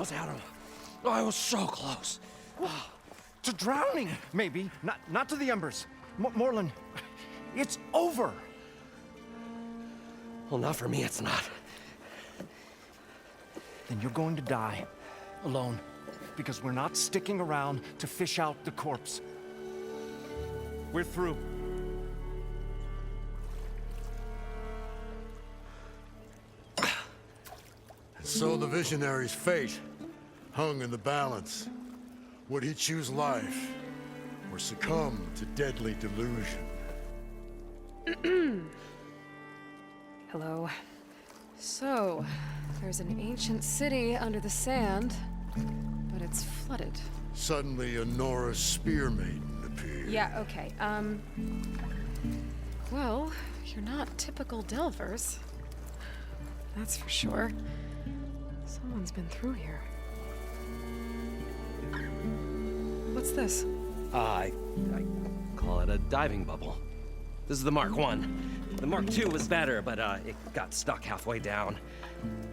almost had him. Oh, I was so close. To drowning, maybe. Not to the embers. Moreland, it's over. Well, not for me, it's not. Then you're going to die. Alone. Because we're not sticking around to fish out the corpse. We're through. So the visionary's fate hung in the balance. Would he choose life or succumb to deadly delusion? Hello. So, there's an ancient city under the sand, but it's flooded. Suddenly, a Norse spear maiden appeared. Yeah, okay. Well, you're not typical Delvers. That's for sure. Someone's been through here. What's this? I call it a diving bubble. This is the Mark I. The Mark II was better, but it got stuck halfway down.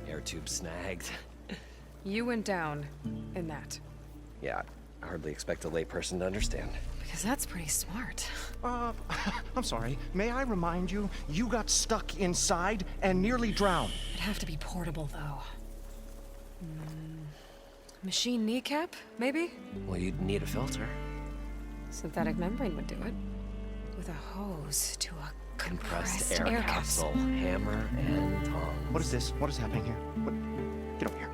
Air tube snagged. You went down in that. Yeah, I hardly expect a layperson to understand. Because that's pretty smart. I'm sorry. May I remind you, you got stuck inside and nearly drowned. It'd have to be portable, though. Machine kneecap, maybe? Well, you'd need a filter. Synthetic membrane would do it. With a hose to a compressed air capsule, hammer, and tongs. What is this? What is happening here? Get over here.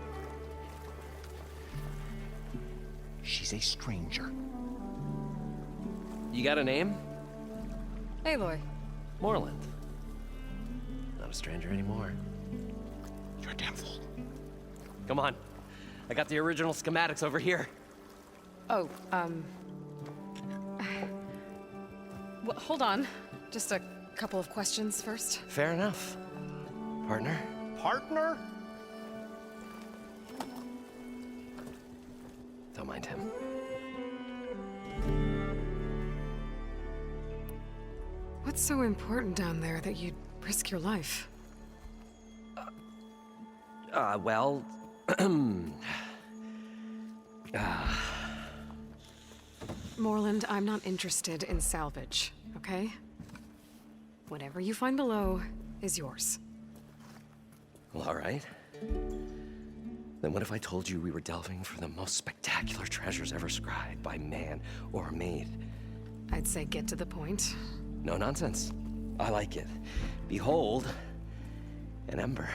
She's a stranger. You got a name? Aloy. Moreland. Not a stranger anymore. You're a damn fool. Come on. I got the original schematics over here. Oh, well, hold on. Just a couple of questions first. Fair enough. Partner? Partner? Don't mind him. What's so important down there that you'd risk your life? Well... Moreland, I'm not interested in salvage, okay? Whatever you find below is yours. Well, all right. Then what if I told you we were delving for the most spectacular treasures ever scribed by man or maid? I'd say get to the point. No nonsense. I like it. Behold, an ember.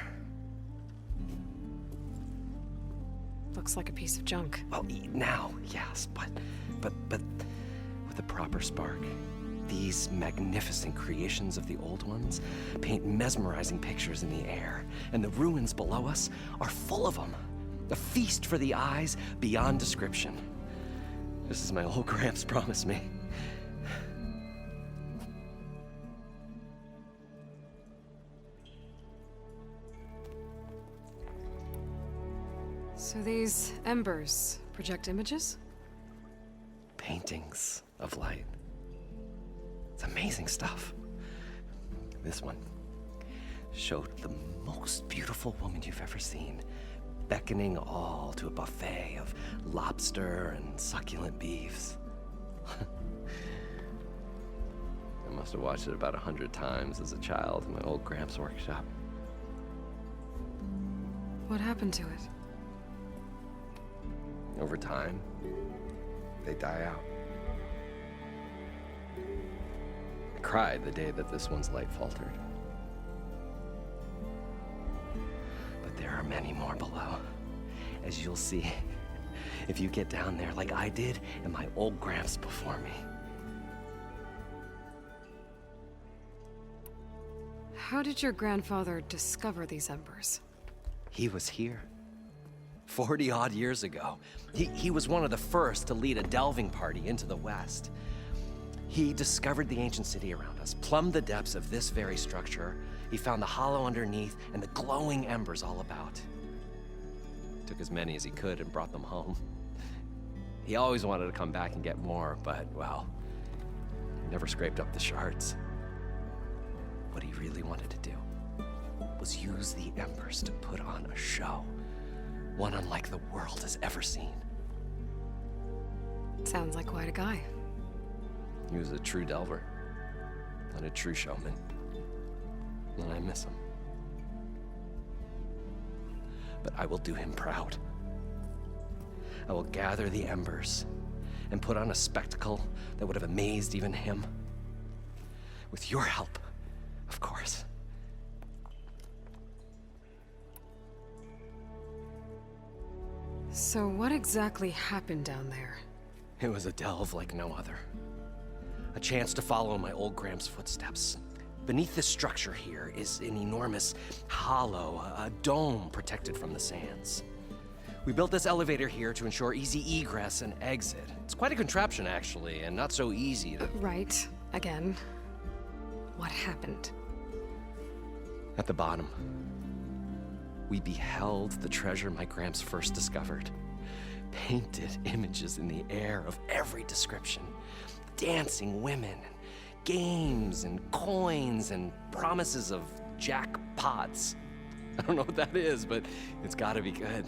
Looks like a piece of junk. Well, now, yes, but with a proper spark. These magnificent creations of the old ones paint mesmerizing pictures in the air, and the ruins below us are full of them. A feast for the eyes beyond description. Just as my old Gramps promised me. So these embers project images? Paintings of light. It's amazing stuff. This one showed the most beautiful woman you've ever seen, beckoning all to a buffet of lobster and succulent beefs. I must have watched it about 100 times as a child in my old Gramps' workshop. What happened to it? Over time, they die out. I cried the day that this one's light faltered. But there are many more below, as you'll see if you get down there like I did and my old Gramps before me. How did your grandfather discover these embers? He was here. 40-odd years ago. He was one of the first to lead a delving party into the West. He discovered the ancient city around us, plumbed the depths of this very structure. He found the hollow underneath and the glowing embers all about. Took as many as he could and brought them home. He always wanted to come back and get more, but, well, never scraped up the shards. What he really wanted to do was use the embers to put on a show. One unlike the world has ever seen. Sounds like quite a guy. He was a true delver, and a true showman. And I miss him. But I will do him proud. I will gather the embers and put on a spectacle that would have amazed even him. With your help, of course. So what exactly happened down there? It was a delve like no other. A chance to follow in my old Graham's footsteps. Beneath this structure here is an enormous hollow, a dome protected from the sands. We built this elevator here to ensure easy egress and exit. It's quite a contraption, actually, and not so easy to... Right. Again. What happened? At the bottom, we beheld the treasure my Gramps first discovered. Painted images in the air of every description. Dancing women, and games, and coins, and promises of jackpots. I don't know what that is, but it's gotta be good.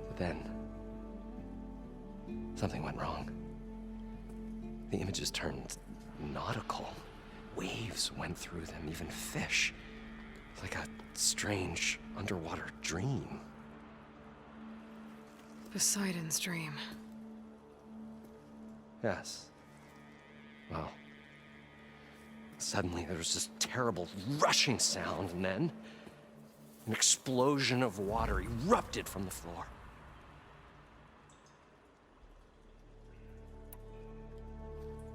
But then, something went wrong. The images turned nautical. Waves went through them, even fish. Like a strange underwater dream. Poseidon's dream. Yes. Well, suddenly there was this terrible rushing sound, and then an explosion of water erupted from the floor.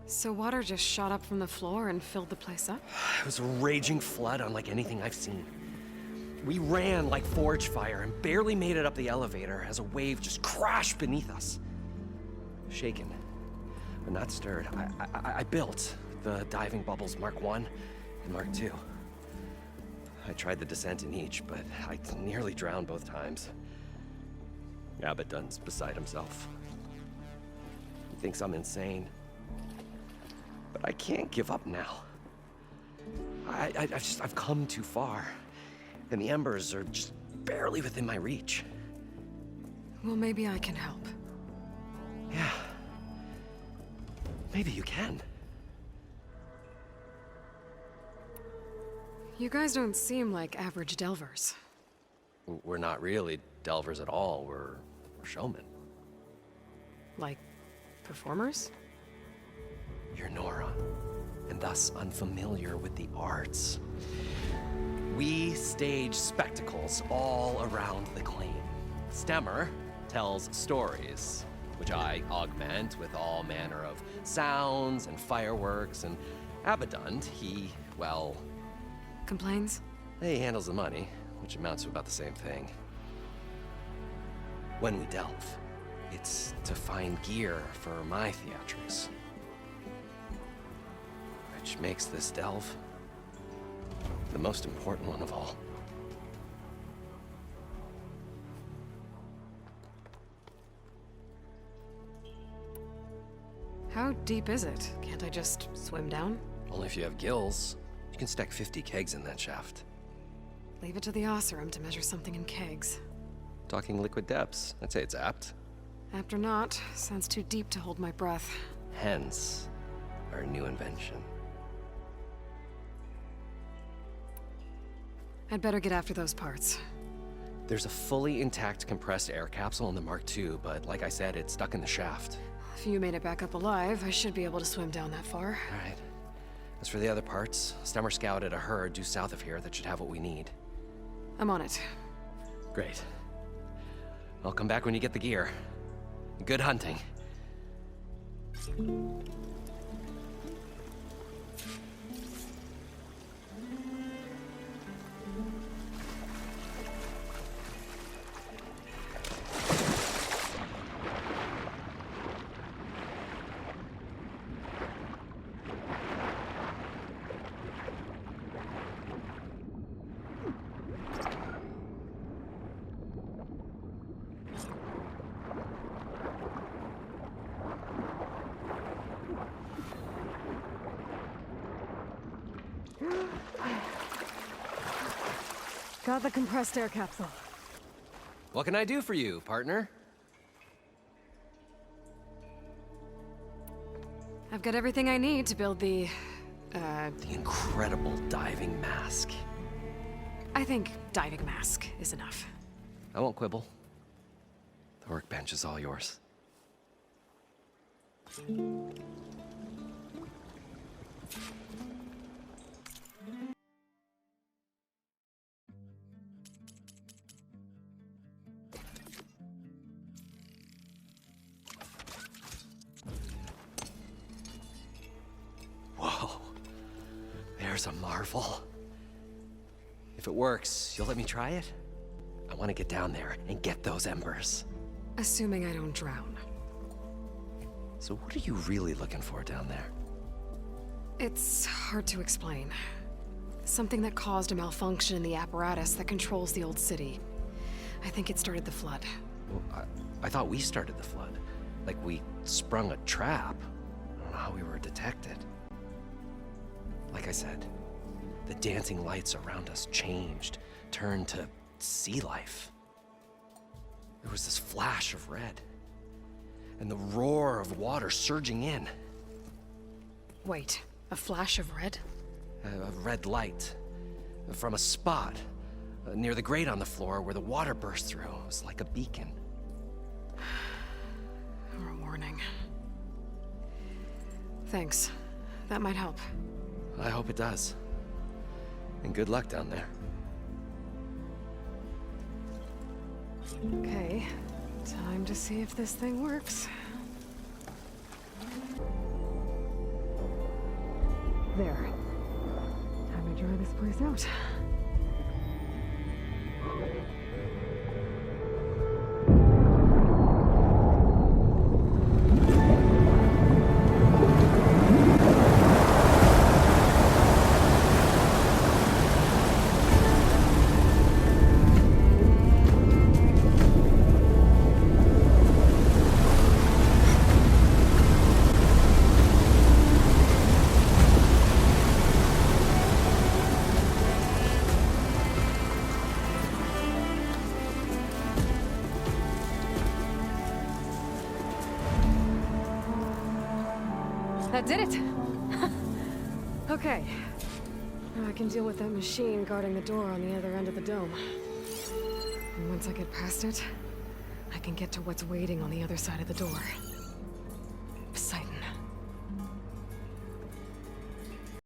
So water just shot up from the floor and filled the place up? It was a raging flood unlike anything I've seen. We ran like forge fire and barely made it up the elevator as a wave just crashed beneath us. Shaken, but not stirred, I built the diving bubbles Mark I and Mark II. I tried the descent in each, but I nearly drowned both times. Abaddon's beside himself. He thinks I'm insane. But I can't give up now. I've come too far. And the embers are just barely within my reach. Well, maybe I can help. Yeah. Maybe you can. You guys don't seem like average delvers. We're not really delvers at all. We're showmen. Like, performers? You're Nora, and thus unfamiliar with the arts. We stage spectacles all around the claim. Stemmer tells stories, which I augment with all manner of sounds and fireworks, and Abaddon, he, well... Complains? He handles the money, which amounts to about the same thing. When we delve, it's to find gear for my theatrics. Which makes this delve the most important one of all. How deep is it? Can't I just swim down? Only if you have gills. You can stack 50 kegs in that shaft. Leave it to the Oseram to measure something in kegs. Talking liquid depths, I'd say it's apt. Apt or not, sounds too deep to hold my breath. Hence, our new invention. I'd better get after those parts. There's a fully intact compressed air capsule in the Mark II, but like I said, it's stuck in the shaft. If you made it back up alive, I should be able to swim down that far. All right. As for the other parts, Stemmer scouted a herd due south of here that should have what we need. I'm on it. Great. I'll come back when you get the gear. Good hunting. Got the compressed air capsule. What can I do for you, partner? I've got everything I need to build the incredible diving mask. I think diving mask is enough. I won't quibble. The workbench is all yours. Whoa. There's a marvel. If it works, you'll let me try it? I want to get down there and get those embers. Assuming I don't drown. So what are you really looking for down there? It's hard to explain. Something that caused a malfunction in the apparatus that controls the old city. I think it started the flood. Well, I thought we started the flood. Like we sprung a trap. I don't know how we were detected. Like I said, the dancing lights around us changed, turned to sea life. There was this flash of red, and the roar of water surging in. Wait, a flash of red? A red light from a spot near the grate on the floor where the water burst through. It was like a beacon. Or a warning. Thanks. That might help. I hope it does. And good luck down there. Okay, time to see if this thing works. There. Time to dry this place out. That did it! Okay. Now I can deal with that machine guarding the door on the other end of the dome. And once I get past it, I can get to what's waiting on the other side of the door.